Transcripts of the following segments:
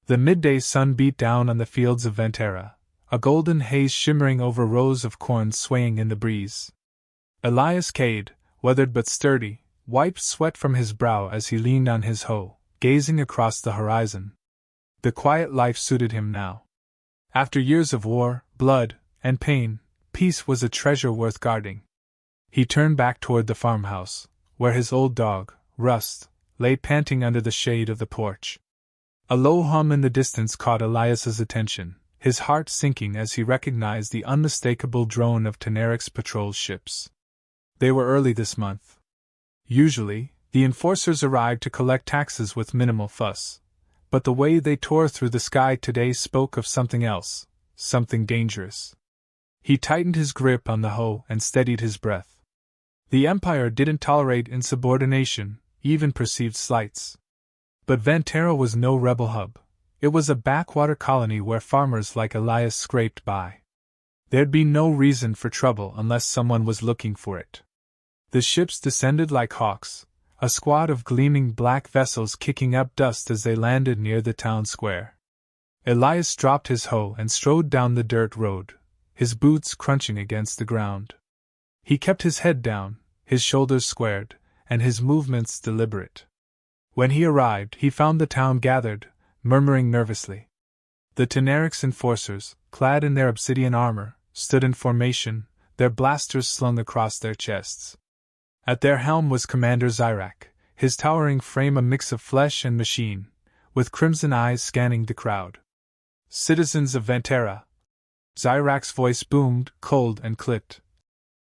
The midday sun beat down on the fields of Ventera, a golden haze shimmering over rows of corn swaying in the breeze. Elias Cade, weathered but sturdy, wiped sweat from his brow as he leaned on his hoe, gazing across the horizon. The quiet life suited him now. After years of war, blood, and pain, peace was a treasure worth guarding. He turned back toward the farmhouse, where his old dog, Rust, lay panting under the shade of the porch. A low hum in the distance caught Elias's attention, his heart sinking as he recognized the unmistakable drone of Teneric's patrol ships. They were early this month. Usually, the enforcers arrived to collect taxes with minimal fuss, but the way they tore through the sky today spoke of something else, something dangerous. He tightened his grip on the hoe and steadied his breath. The Empire didn't tolerate insubordination, even perceived slights. But Ventera was no rebel hub. It was a backwater colony where farmers like Elias scraped by. There'd be no reason for trouble unless someone was looking for it. The ships descended like hawks, a squad of gleaming black vessels kicking up dust as they landed near the town square. Elias dropped his hoe and strode down the dirt road, his boots crunching against the ground. He kept his head down, his shoulders squared, and his movements deliberate. When he arrived, he found the town gathered, murmuring nervously. The Teneric's enforcers, clad in their obsidian armor, stood in formation, their blasters slung across their chests. At their helm was Commander Zyrak, his towering frame a mix of flesh and machine, with crimson eyes scanning the crowd. "Citizens of Ventera," Zyrak's voice boomed, cold and clipped.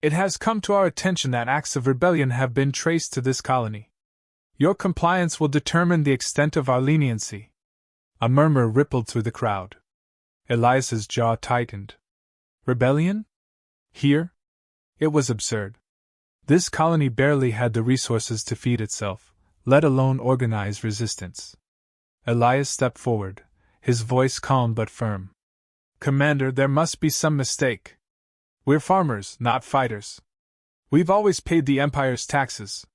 "It has come to our attention that acts of rebellion have been traced to this colony. Your compliance will determine the extent of our leniency." A murmur rippled through the crowd. Elias's jaw tightened. Rebellion? Here? It was absurd. This colony barely had the resources to feed itself, let alone organize resistance. Elias stepped forward, his voice calm but firm. "Commander, there must be some mistake. We're farmers, not fighters. We've always paid the Empire's taxes."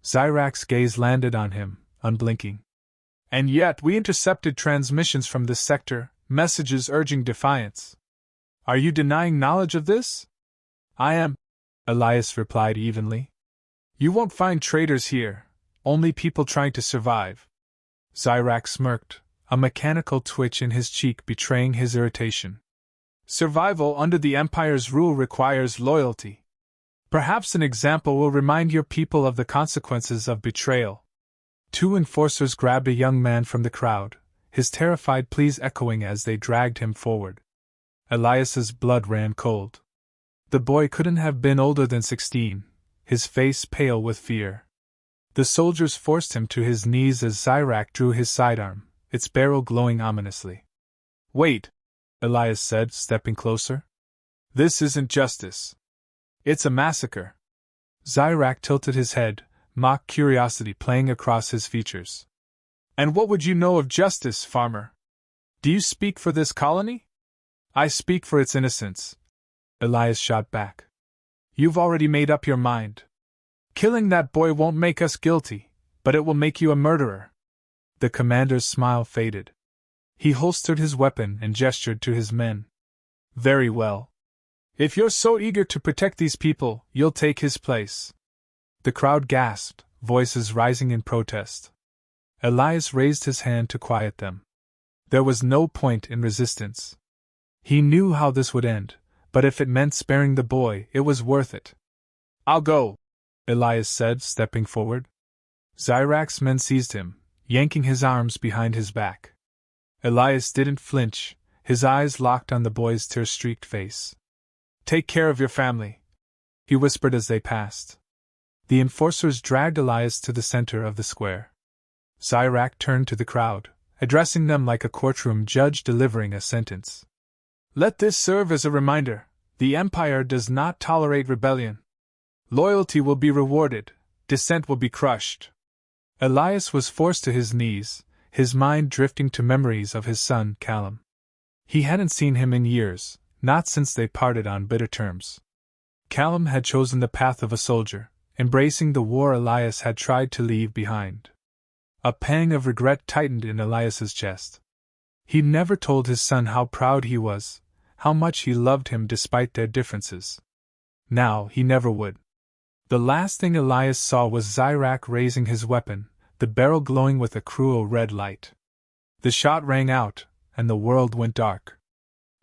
Zyrak's gaze landed on him, unblinking. "And yet we intercepted transmissions from this sector, messages urging defiance. Are you denying knowledge of this?" "I am," Elias replied evenly. "You won't find traitors here, only people trying to survive." Zyrak smirked, a mechanical twitch in his cheek betraying his irritation. "Survival under the Empire's rule requires loyalty. Perhaps an example will remind your people of the consequences of betrayal." Two enforcers grabbed a young man from the crowd, his terrified pleas echoing as they dragged him forward. Elias's blood ran cold. The boy couldn't have been older than 16, his face pale with fear. The soldiers forced him to his knees as Zyrak drew his sidearm, its barrel glowing ominously. "Wait," Elias said, stepping closer. "This isn't justice. It's a massacre." Zyrak tilted his head, mock curiosity playing across his features. "And what would you know of justice, farmer? Do you speak for this colony?" "I speak for its innocence," Elias shot back. "You've already made up your mind. Killing that boy won't make us guilty, but it will make you a murderer." The commander's smile faded. He holstered his weapon and gestured to his men. "Very well. If you're so eager to protect these people, you'll take his place." The crowd gasped, voices rising in protest. Elias raised his hand to quiet them. There was no point in resistance. He knew how this would end, but if it meant sparing the boy, it was worth it. "I'll go," Elias said, stepping forward. Zyrak's men seized him, yanking his arms behind his back. Elias didn't flinch, his eyes locked on the boy's tear-streaked face. "Take care of your family," he whispered as they passed. The enforcers dragged Elias to the center of the square. Zyrak turned to the crowd, addressing them like a courtroom judge delivering a sentence. "Let this serve as a reminder: the Empire does not tolerate rebellion. Loyalty will be rewarded, dissent will be crushed." Elias was forced to his knees, his mind drifting to memories of his son, Callum. He hadn't seen him in years, not since they parted on bitter terms. Callum had chosen the path of a soldier, embracing the war Elias had tried to leave behind. A pang of regret tightened in Elias's chest. He'd never told his son how proud he was, how much he loved him despite their differences. Now he never would. The last thing Elias saw was Zyrak raising his weapon, the barrel glowing with a cruel red light. The shot rang out, and the world went dark.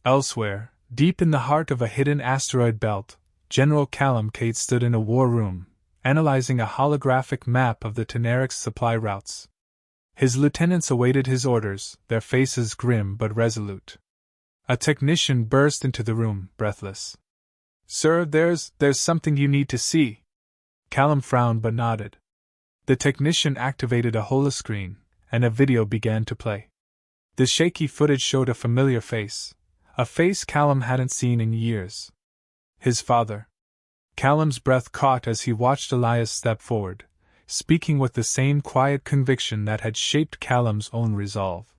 Elsewhere, deep in the heart of a hidden asteroid belt, General Galactic stood in a war room, analyzing a holographic map of the Tenerics' supply routes. His lieutenants awaited his orders, their faces grim but resolute. A technician burst into the room, breathless. "Sir, there's something you need to see." Callum frowned but nodded. The technician activated a holoscreen, and a video began to play. The shaky footage showed a familiar face, a face Callum hadn't seen in years. His father. Callum's breath caught as he watched Elias step forward, speaking with the same quiet conviction that had shaped Callum's own resolve.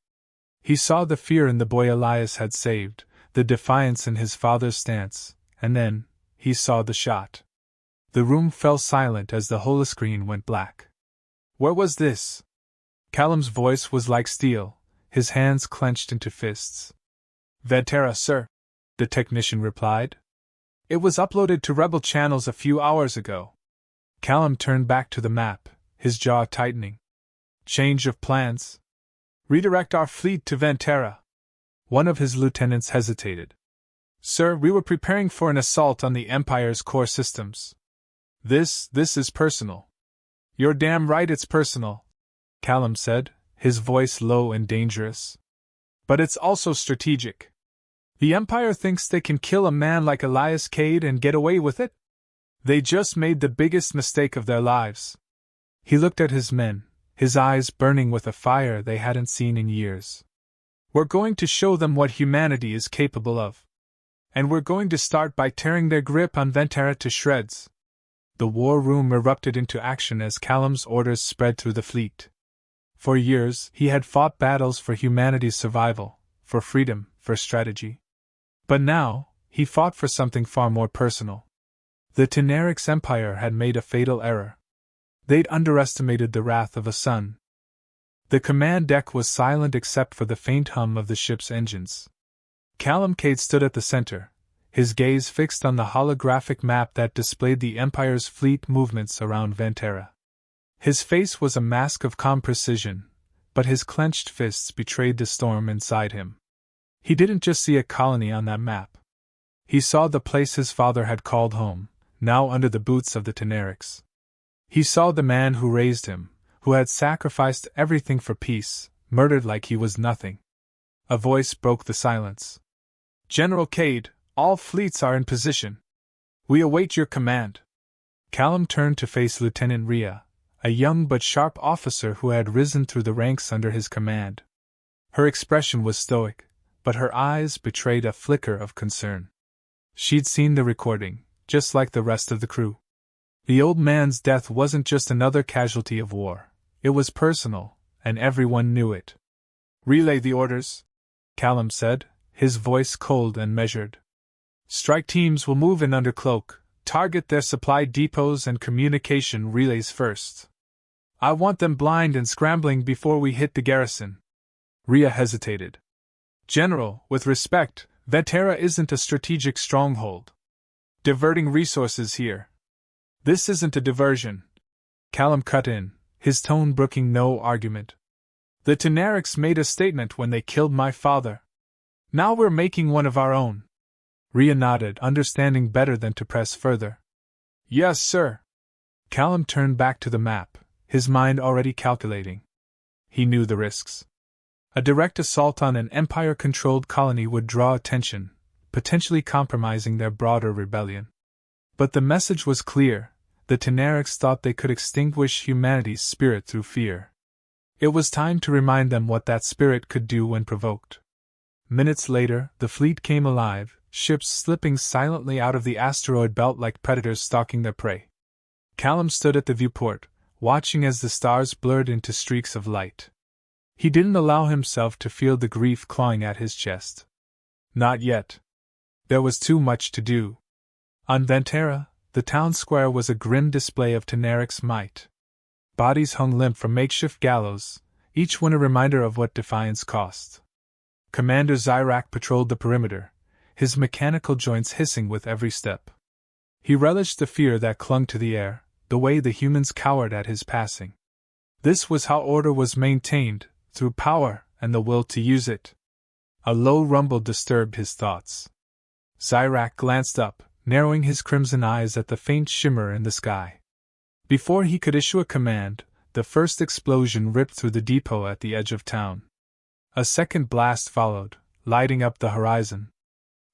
He saw the fear in the boy Elias had saved, the defiance in his father's stance, and then, he saw the shot. The room fell silent as the holoscreen went black. "Where was this?" Callum's voice was like steel, his hands clenched into fists. "Ventera, sir," the technician replied. "It was uploaded to rebel channels a few hours ago." Callum turned back to the map, his jaw tightening. "Change of plans? Redirect our fleet to Ventera." One of his lieutenants hesitated. "Sir, we were preparing for an assault on the Empire's core systems. This is personal." "You're damn right it's personal," Callum said, his voice low and dangerous. "But it's also strategic. The Empire thinks they can kill a man like Elias Cade and get away with it? They just made the biggest mistake of their lives." He looked at his men, his eyes burning with a fire they hadn't seen in years. "We're going to show them what humanity is capable of. And we're going to start by tearing their grip on Ventera to shreds." The war room erupted into action as Callum's orders spread through the fleet. For years, he had fought battles for humanity's survival, for freedom, for strategy. But now, he fought for something far more personal. The Tenerics Empire had made a fatal error. They'd underestimated the wrath of a son. The command deck was silent except for the faint hum of the ship's engines. Callum Cade stood at the center, his gaze fixed on the holographic map that displayed the Empire's fleet movements around Ventera. His face was a mask of calm precision, but his clenched fists betrayed the storm inside him. He didn't just see a colony on that map. He saw the place his father had called home, now under the boots of the Tenerics. He saw the man who raised him, who had sacrificed everything for peace, murdered like he was nothing. A voice broke the silence. "General Cade, all fleets are in position. We await your command." Callum turned to face Lieutenant Rhea, a young but sharp officer who had risen through the ranks under his command. Her expression was stoic, but her eyes betrayed a flicker of concern. She'd seen the recording, just like the rest of the crew. The old man's death wasn't just another casualty of war, it was personal, and everyone knew it. "Relay the orders," Callum said, his voice cold and measured. "Strike teams will move in under cloak, target their supply depots and communication relays first. I want them blind and scrambling before we hit the garrison." Rhea hesitated. "General, with respect, Ventera isn't a strategic stronghold. Diverting resources here." "This isn't a diversion," Callum cut in, his tone brooking no argument. "The Tenerics made a statement when they killed my father. Now we're making one of our own." Rhea nodded, understanding better than to press further. "Yes, sir." Callum turned back to the map, his mind already calculating. He knew the risks. A direct assault on an Empire-controlled colony would draw attention, potentially compromising their broader rebellion. But the message was clear: the Tenerics thought they could extinguish humanity's spirit through fear. It was time to remind them what that spirit could do when provoked. Minutes later, the fleet came alive, ships slipping silently out of the asteroid belt like predators stalking their prey. Callum stood at the viewport, watching as the stars blurred into streaks of light. He didn't allow himself to feel the grief clawing at his chest. Not yet. There was too much to do. On Ventera, the town square was a grim display of Tenerics' might. Bodies hung limp from makeshift gallows, each one a reminder of what defiance cost. Commander Zyrak patrolled the perimeter, his mechanical joints hissing with every step. He relished the fear that clung to the air, the way the humans cowered at his passing. This was how order was maintained, through power and the will to use it. A low rumble disturbed his thoughts. Zyrak glanced up, narrowing his crimson eyes at the faint shimmer in the sky. Before he could issue a command, the first explosion ripped through the depot at the edge of town. A second blast followed, lighting up the horizon.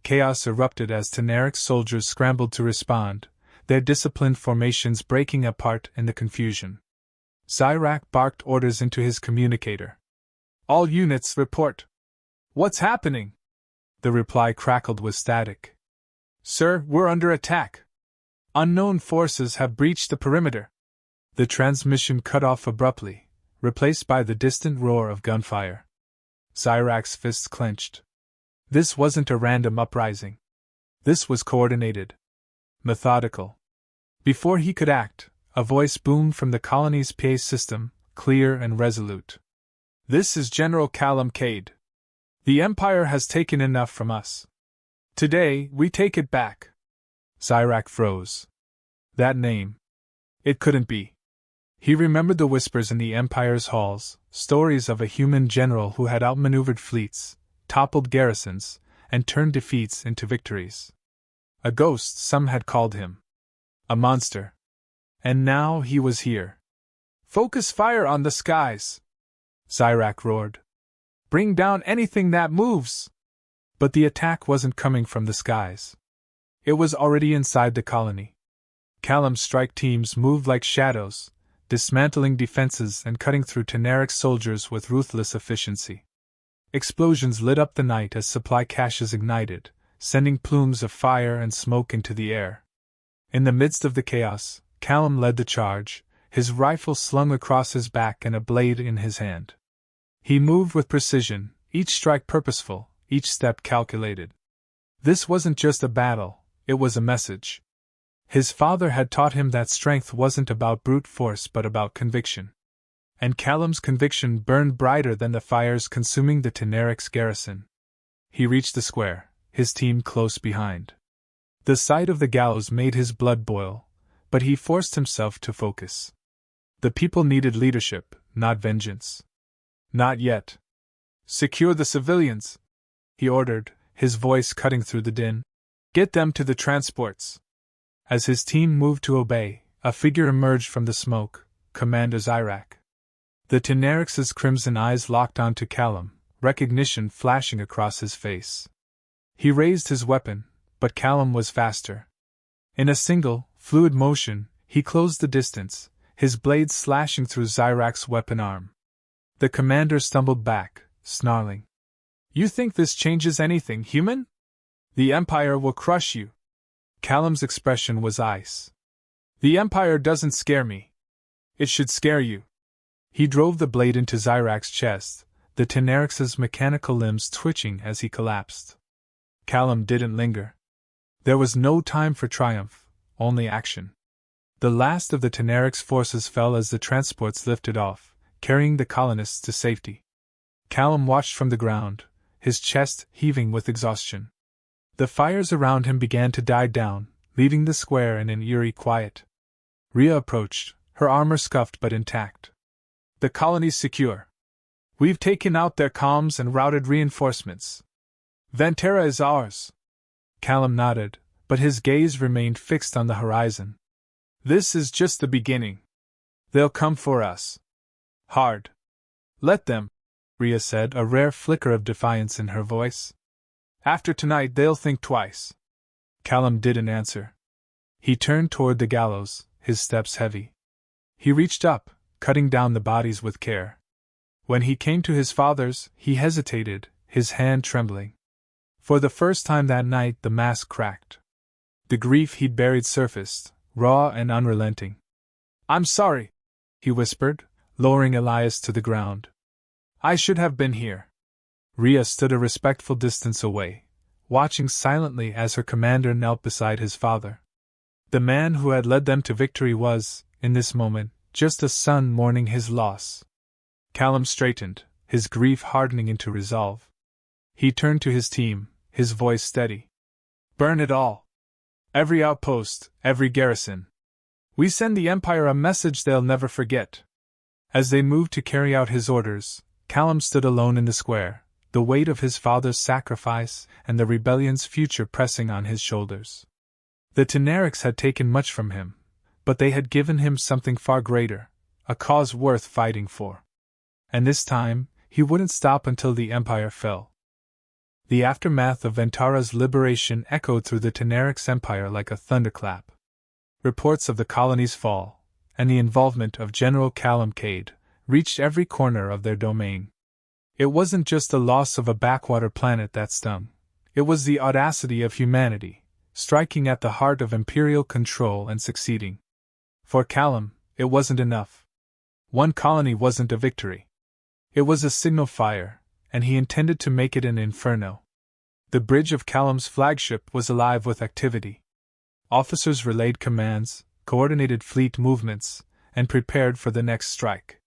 Chaos erupted as Teneric soldiers scrambled to respond, their disciplined formations breaking apart in the confusion. Zyrak barked orders into his communicator. "All units, report." "What's happening?" The reply crackled with static. "Sir, we're under attack. Unknown forces have breached the perimeter." The transmission cut off abruptly, replaced by the distant roar of gunfire. Zyrak's fists clenched. This wasn't a random uprising. This was coordinated. Methodical. Before he could act, a voice boomed from the colony's PA system, clear and resolute. "This is General Callum Cade. The Empire has taken enough from us. Today, we take it back." Zyrak froze. That name. It couldn't be. He remembered the whispers in the Empire's halls, stories of a human general who had outmaneuvered fleets, toppled garrisons, and turned defeats into victories. A ghost, some had called him. A monster. And now he was here. "Focus fire on the skies!" Zyrak roared. "Bring down anything that moves!" But the attack wasn't coming from the skies. It was already inside the colony. Callum's strike teams moved like shadows, dismantling defenses and cutting through Teneric soldiers with ruthless efficiency. Explosions lit up the night as supply caches ignited, sending plumes of fire and smoke into the air. In the midst of the chaos, Callum led the charge, his rifle slung across his back and a blade in his hand. He moved with precision, each strike purposeful, each step calculated. This wasn't just a battle, it was a message. His father had taught him that strength wasn't about brute force but about conviction. And Callum's conviction burned brighter than the fires consuming the Teneric's garrison. He reached the square, his team close behind. The sight of the gallows made his blood boil, but he forced himself to focus. The people needed leadership, not vengeance. Not yet. "Secure the civilians," he ordered, his voice cutting through the din. "Get them to the transports." As his team moved to obey, a figure emerged from the smoke, Commander Zyrak. The Teneric's crimson eyes locked onto Callum, recognition flashing across his face. He raised his weapon, but Callum was faster. In a single, fluid motion, he closed the distance, his blade slashing through Zyrak's weapon arm. The commander stumbled back, snarling. "You think this changes anything, human? The Empire will crush you." Callum's expression was ice. "The Empire doesn't scare me. It should scare you." He drove the blade into Zyrak's chest, the Teneric's mechanical limbs twitching as he collapsed. Callum didn't linger. There was no time for triumph, only action. The last of the Teneric's forces fell as the transports lifted off, carrying the colonists to safety. Callum watched from the ground, his chest heaving with exhaustion. The fires around him began to die down, leaving the square in an eerie quiet. Rhea approached, her armor scuffed but intact. "The colony's secure. We've taken out their comms and routed reinforcements. Ventera is ours." Callum nodded, but his gaze remained fixed on the horizon. "This is just the beginning. They'll come for us. Hard. Let them," Rhea said, a rare flicker of defiance in her voice. "After tonight they'll think twice." Callum didn't answer. He turned toward the gallows, his steps heavy. He reached up, cutting down the bodies with care. When he came to his father's, he hesitated, his hand trembling. For the first time that night the mask cracked. The grief he'd buried surfaced, raw and unrelenting. "I'm sorry," he whispered, lowering Elias to the ground. "I should have been here." Rhea stood a respectful distance away, watching silently as her commander knelt beside his father. The man who had led them to victory was, in this moment, just a son mourning his loss. Callum straightened, his grief hardening into resolve. He turned to his team, his voice steady. Burn it all. Every outpost, every garrison. We send the Empire a message they'll never forget. As they moved to carry out his orders, Callum stood alone in the square, the weight of his father's sacrifice and the rebellion's future pressing on his shoulders. The Tenerics had taken much from him, but they had given him something far greater, a cause worth fighting for. And this time, he wouldn't stop until the Empire fell. The aftermath of Ventara's liberation echoed through the Tenerics Empire like a thunderclap. Reports of the colony's fall, and the involvement of General Callum Cade, reached every corner of their domain. It wasn't just the loss of a backwater planet that stung. It was the audacity of humanity, striking at the heart of imperial control and succeeding. For Callum, it wasn't enough. One colony wasn't a victory. It was a signal fire, and he intended to make it an inferno. The bridge of Callum's flagship was alive with activity. Officers relayed commands, coordinated fleet movements, and prepared for the next strike.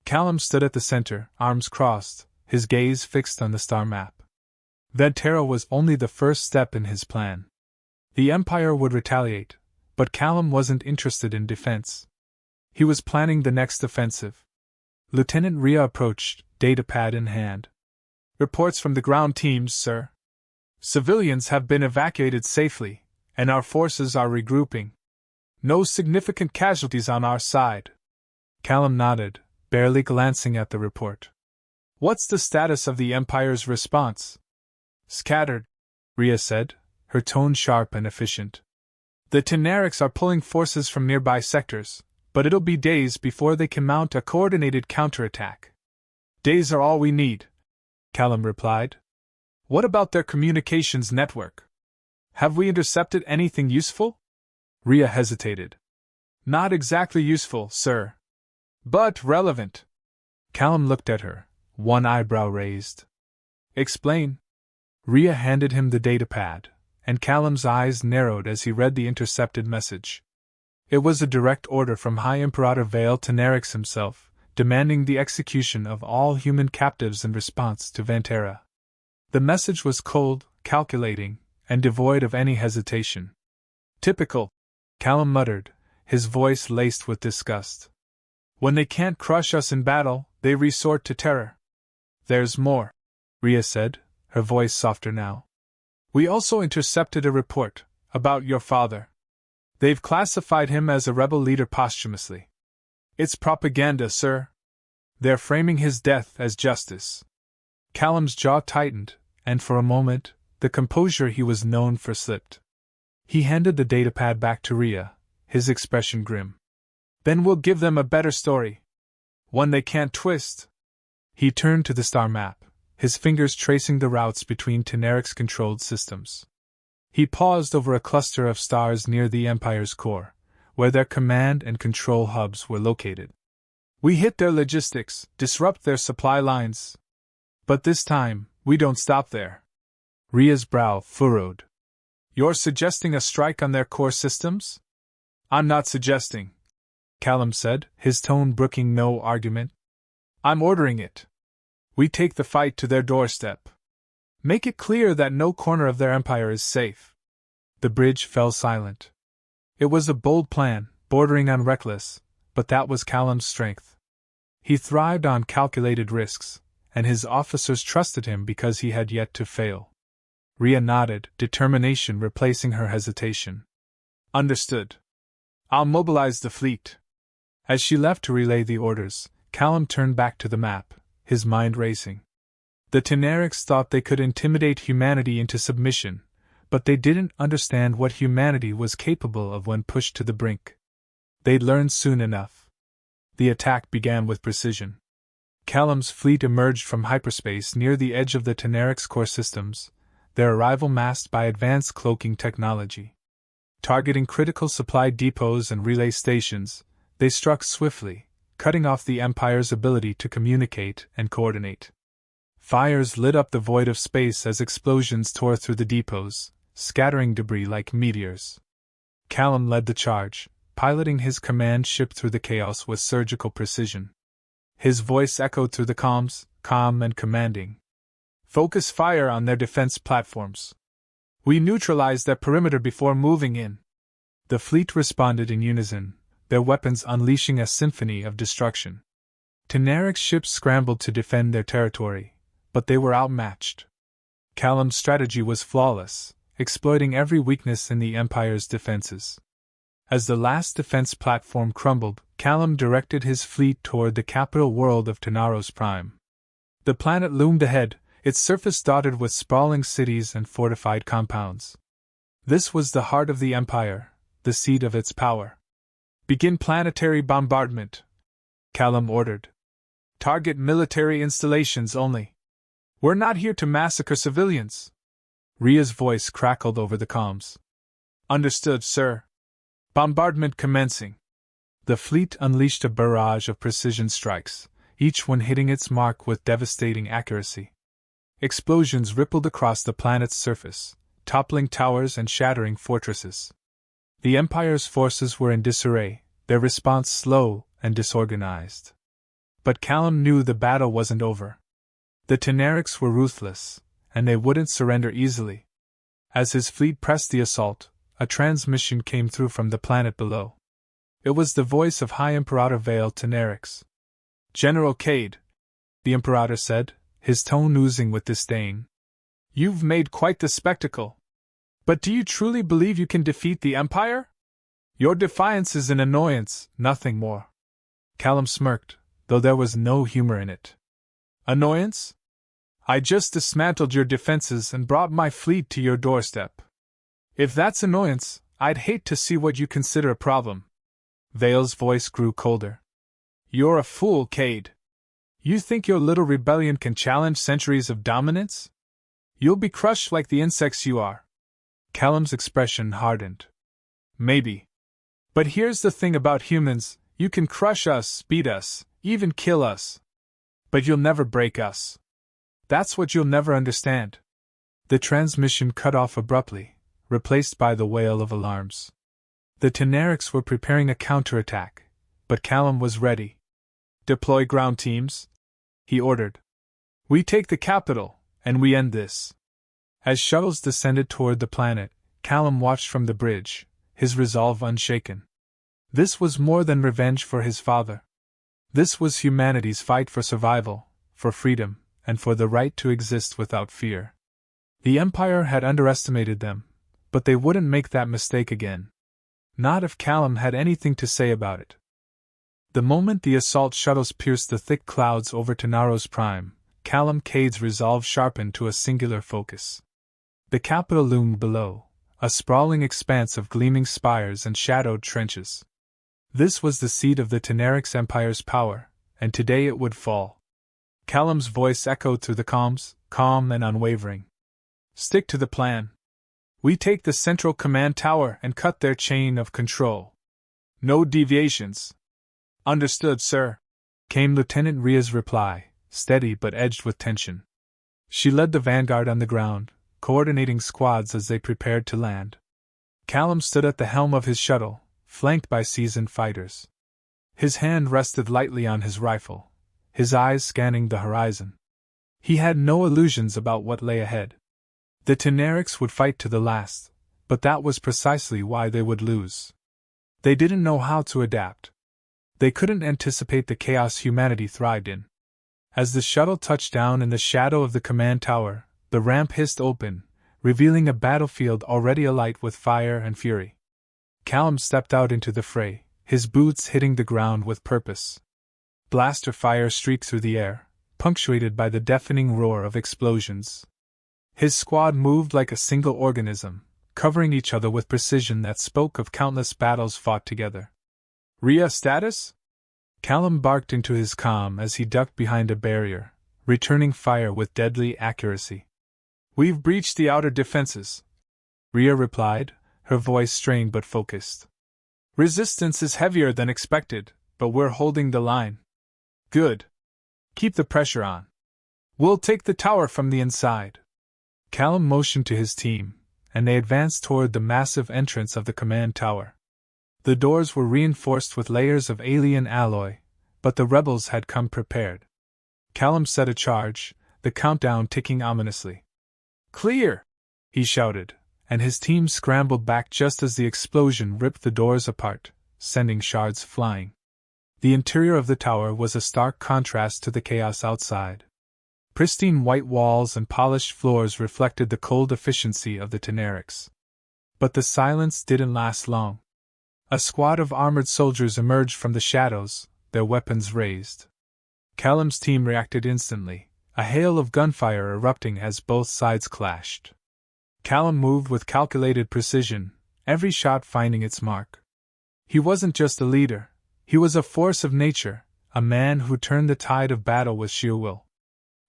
Callum stood at the center, arms crossed, his gaze fixed on the star map. Ventara was only the first step in his plan. The Empire would retaliate, but Callum wasn't interested in defense. He was planning the next offensive. Lieutenant Rhea approached, datapad in hand. Reports from the ground teams, sir. Civilians have been evacuated safely, and our forces are regrouping. No significant casualties on our side. Callum nodded, barely glancing at the report. What's the status of the Empire's response? Scattered, Rhea said, her tone sharp and efficient. The Tenerics are pulling forces from nearby sectors, but it'll be days before they can mount a coordinated counterattack. Days are all we need, Callum replied. What about their communications network? Have we intercepted anything useful? Rhea hesitated. Not exactly useful, sir. But relevant. Callum looked at her, one eyebrow raised. Explain. Rhea handed him the datapad, and Callum's eyes narrowed as he read the intercepted message. It was a direct order from High Imperator Vale Tenerics himself, demanding the execution of all human captives in response to Ventara. The message was cold, calculating, and devoid of any hesitation. Typical, Callum muttered, his voice laced with disgust. When they can't crush us in battle, they resort to terror. There's more, Rhea said, her voice softer now. We also intercepted a report about your father. They've classified him as a rebel leader posthumously. It's propaganda, sir. They're framing his death as justice. Callum's jaw tightened, and for a moment, the composure he was known for slipped. He handed the datapad back to Rhea, his expression grim. Then we'll give them a better story. One they can't twist. He turned to the star map, his fingers tracing the routes between Tenerics-controlled systems. He paused over a cluster of stars near the Empire's core, where their command and control hubs were located. We hit their logistics, disrupt their supply lines. But this time, we don't stop there. Rhea's brow furrowed. You're suggesting a strike on their core systems? I'm not suggesting, Callum said, his tone brooking no argument. I'm ordering it. We take the fight to their doorstep. Make it clear that no corner of their empire is safe. The bridge fell silent. It was a bold plan, bordering on reckless, but that was Callum's strength. He thrived on calculated risks, and his officers trusted him because he had yet to fail. Rhea nodded, determination replacing her hesitation. Understood. I'll mobilize the fleet. As she left to relay the orders, Callum turned back to the map, his mind racing. The Tenerics thought they could intimidate humanity into submission, but they didn't understand what humanity was capable of when pushed to the brink. They'd learn soon enough. The attack began with precision. Callum's fleet emerged from hyperspace near the edge of the Tenerics core systems, their arrival masked by advanced cloaking technology. Targeting critical supply depots and relay stations, they struck swiftly, cutting off the Empire's ability to communicate and coordinate. Fires lit up the void of space as explosions tore through the depots, scattering debris like meteors. Callum led the charge, piloting his command ship through the chaos with surgical precision. His voice echoed through the comms, calm and commanding. Focus fire on their defense platforms. We neutralize their perimeter before moving in. The fleet responded in unison, their weapons unleashing a symphony of destruction. Teneric's ships scrambled to defend their territory, but they were outmatched. Callum's strategy was flawless, exploiting every weakness in the Empire's defenses. As the last defense platform crumbled, Callum directed his fleet toward the capital world of Tenaros Prime. The planet loomed ahead, its surface dotted with sprawling cities and fortified compounds. This was the heart of the Empire, the seat of its power. Begin planetary bombardment, Callum ordered. Target military installations only. We're not here to massacre civilians. Rhea's voice crackled over the comms. Understood, sir. Bombardment commencing. The fleet unleashed a barrage of precision strikes, each one hitting its mark with devastating accuracy. Explosions rippled across the planet's surface, toppling towers and shattering fortresses. The Empire's forces were in disarray, their response slow and disorganized. But Callum knew the battle wasn't over. The Tenerics were ruthless, and they wouldn't surrender easily. As his fleet pressed the assault, a transmission came through from the planet below. It was the voice of High Imperator Vale Tenerix. General Cade, the Imperator said, his tone oozing with disdain. You've made quite the spectacle. But do you truly believe you can defeat the Empire? Your defiance is an annoyance, nothing more. Callum smirked, though there was no humor in it. Annoyance? I just dismantled your defenses and brought my fleet to your doorstep. If that's annoyance, I'd hate to see what you consider a problem. Vale's voice grew colder. You're a fool, Cade. You think your little rebellion can challenge centuries of dominance? You'll be crushed like the insects you are. Callum's expression hardened. Maybe. But here's the thing about humans, you can crush us, beat us, even kill us. But you'll never break us. That's what you'll never understand. The transmission cut off abruptly, replaced by the wail of alarms. The Tenerics were preparing a counterattack, but Callum was ready. Deploy ground teams, he ordered. We take the capital, and we end this. As shuttles descended toward the planet, Callum watched from the bridge, his resolve unshaken. This was more than revenge for his father. This was humanity's fight for survival, for freedom, and for the right to exist without fear. The Empire had underestimated them, but they wouldn't make that mistake again. Not if Callum had anything to say about it. The moment the assault shuttles pierced the thick clouds over Tenaros Prime, Callum Cade's resolve sharpened to a singular focus. The capital loomed below, a sprawling expanse of gleaming spires and shadowed trenches. This was the seat of the Tenerix Empire's power, and today it would fall. Callum's voice echoed through the comms, calm and unwavering. Stick to the plan. We take the central command tower and cut their chain of control. No deviations. Understood, sir, came Lieutenant Rhea's reply, steady but edged with tension. She led the vanguard on the ground, coordinating squads as they prepared to land. Callum stood at the helm of his shuttle, flanked by seasoned fighters. His hand rested lightly on his rifle, his eyes scanning the horizon. He had no illusions about what lay ahead. The Tenerics would fight to the last, but that was precisely why they would lose. They didn't know how to adapt. They couldn't anticipate the chaos humanity thrived in. As the shuttle touched down in the shadow of the command tower, the ramp hissed open, revealing a battlefield already alight with fire and fury. Callum stepped out into the fray, his boots hitting the ground with purpose. Blaster fire streaked through the air, punctuated by the deafening roar of explosions. His squad moved like a single organism, covering each other with precision that spoke of countless battles fought together. Rhea status? Callum barked into his comm as he ducked behind a barrier, returning fire with deadly accuracy. We've breached the outer defenses, Rhea replied, her voice strained but focused. Resistance is heavier than expected, but we're holding the line. Good. Keep the pressure on. We'll take the tower from the inside. Callum motioned to his team, and they advanced toward the massive entrance of the command tower. The doors were reinforced with layers of alien alloy, but the rebels had come prepared. Callum set a charge, the countdown ticking ominously. "Clear!" he shouted, and his team scrambled back just as the explosion ripped the doors apart, sending shards flying. The interior of the tower was a stark contrast to the chaos outside. Pristine white walls and polished floors reflected the cold efficiency of the Tenerics. But the silence didn't last long. A squad of armored soldiers emerged from the shadows, their weapons raised. Callum's team reacted instantly, a hail of gunfire erupting as both sides clashed. Callum moved with calculated precision, every shot finding its mark. He wasn't just a leader, he was a force of nature, a man who turned the tide of battle with sheer will.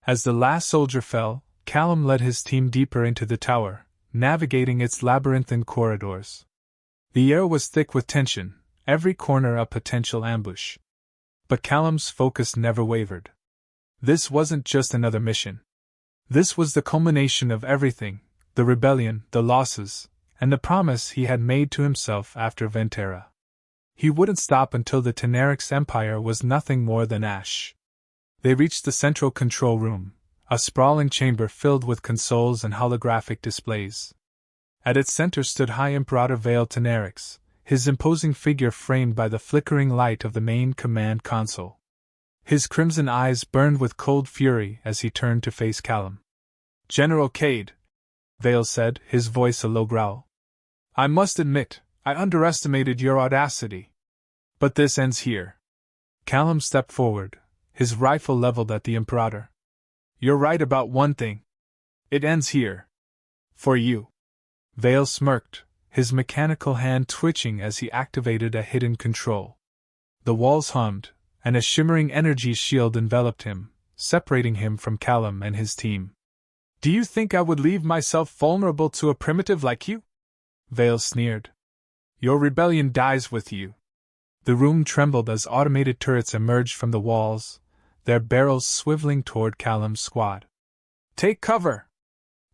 As the last soldier fell, Callum led his team deeper into the tower, navigating its labyrinthine corridors. The air was thick with tension, every corner a potential ambush. But Callum's focus never wavered. This wasn't just another mission. This was the culmination of everything, the rebellion, the losses, and the promise he had made to himself after Ventera. He wouldn't stop until the Teneric's empire was nothing more than ash. They reached the central control room, a sprawling chamber filled with consoles and holographic displays. At its center stood High Imperator Vale Tenerix, his imposing figure framed by the flickering light of the main command console. His crimson eyes burned with cold fury as he turned to face Callum. "General Cade," Vale said, his voice a low growl. "I must admit, I underestimated your audacity. But this ends here." Callum stepped forward, his rifle leveled at the Imperator. "You're right about one thing. It ends here. For you." Vale smirked, his mechanical hand twitching as he activated a hidden control. The walls hummed, and a shimmering energy shield enveloped him, separating him from Callum and his team. "Do you think I would leave myself vulnerable to a primitive like you?" Vale sneered. "Your rebellion dies with you." The room trembled as automated turrets emerged from the walls, their barrels swiveling toward Callum's squad. "Take cover!"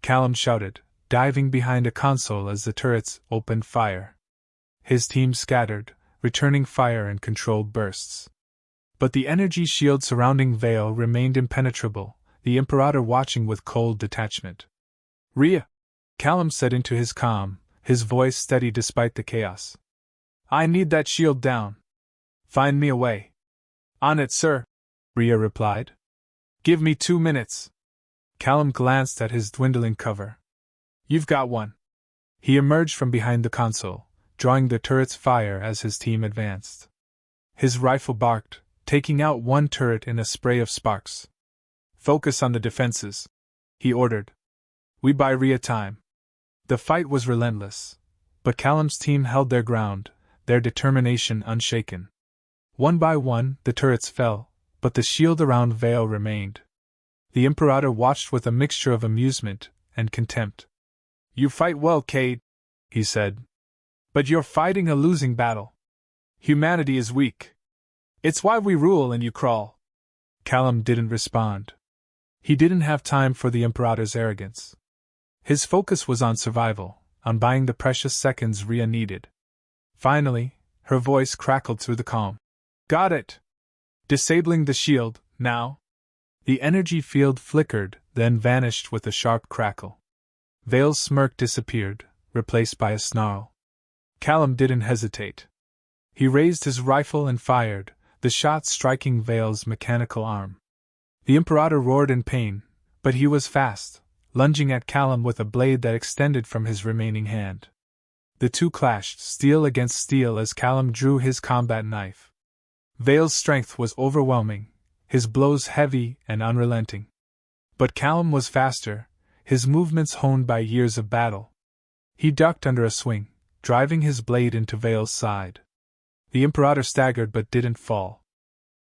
Callum shouted, diving behind a console as the turrets opened fire. His team scattered, returning fire in controlled bursts. But the energy shield surrounding Vale remained impenetrable, the Imperator watching with cold detachment. "Rhea," Callum said into his comm, his voice steady despite the chaos. "I need that shield down. Find me a way." "On it, sir," Rhea replied. "Give me 2 minutes." Callum glanced at his dwindling cover. "You've got one." He emerged from behind the console, drawing the turret's fire as his team advanced. His rifle barked, taking out one turret in a spray of sparks. "Focus on the defenses," he ordered. "We buy Rhea time." The fight was relentless, but Callum's team held their ground, their determination unshaken. One by one, the turrets fell, but the shield around Vale remained. The Imperator watched with a mixture of amusement and contempt. "You fight well, Cade," he said. "But you're fighting a losing battle. Humanity is weak. It's why we rule and you crawl." Callum didn't respond. He didn't have time for the Imperator's arrogance. His focus was on survival, on buying the precious seconds Rhea needed. Finally, her voice crackled through the calm. "Got it! Disabling the shield, now." The energy field flickered, then vanished with a sharp crackle. Vale's smirk disappeared, replaced by a snarl. Callum didn't hesitate. He raised his rifle and fired, the shot striking Vale's mechanical arm. The Imperator roared in pain, but he was fast, lunging at Callum with a blade that extended from his remaining hand. The two clashed, steel against steel, as Callum drew his combat knife. Vale's strength was overwhelming, his blows heavy and unrelenting. But Callum was faster, his movements honed by years of battle. He ducked under a swing, driving his blade into Vale's side. The Imperator staggered but didn't fall.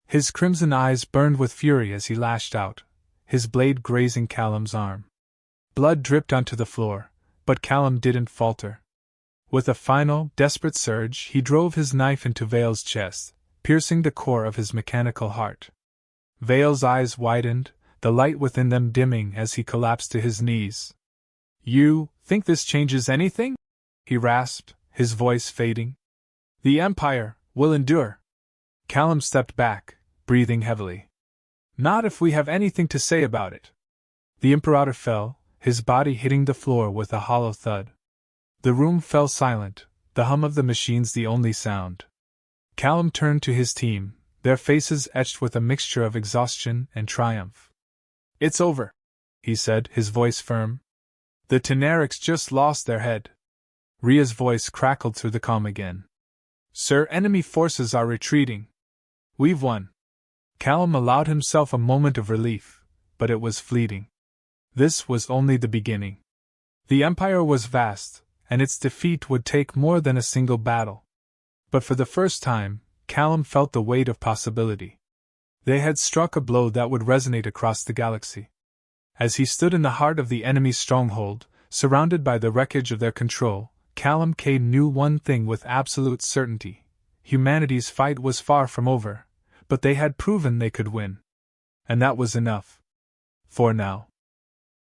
His crimson eyes burned with fury as he lashed out, his blade grazing Callum's arm. Blood dripped onto the floor, but Callum didn't falter. With a final, desperate surge, he drove his knife into Vale's chest, piercing the core of his mechanical heart. Vale's eyes widened, the light within them dimming as he collapsed to his knees. "You think this changes anything?" he rasped, his voice fading. "The Empire will endure." Callum stepped back, breathing heavily. "Not if we have anything to say about it." The Imperator fell, his body hitting the floor with a hollow thud. The room fell silent, the hum of the machines the only sound. Callum turned to his team, their faces etched with a mixture of exhaustion and triumph. "It's over," he said, his voice firm. "The Tenerics just lost their head." Ria's voice crackled through the calm again. "Sir, enemy forces are retreating. We've won." Callum allowed himself a moment of relief, but it was fleeting. This was only the beginning. The Empire was vast, and its defeat would take more than a single battle. But for the first time, Callum felt the weight of possibility. They had struck a blow that would resonate across the galaxy. As he stood in the heart of the enemy's stronghold, surrounded by the wreckage of their control, Callum Cade knew one thing with absolute certainty: humanity's fight was far from over, but they had proven they could win. And that was enough. For now.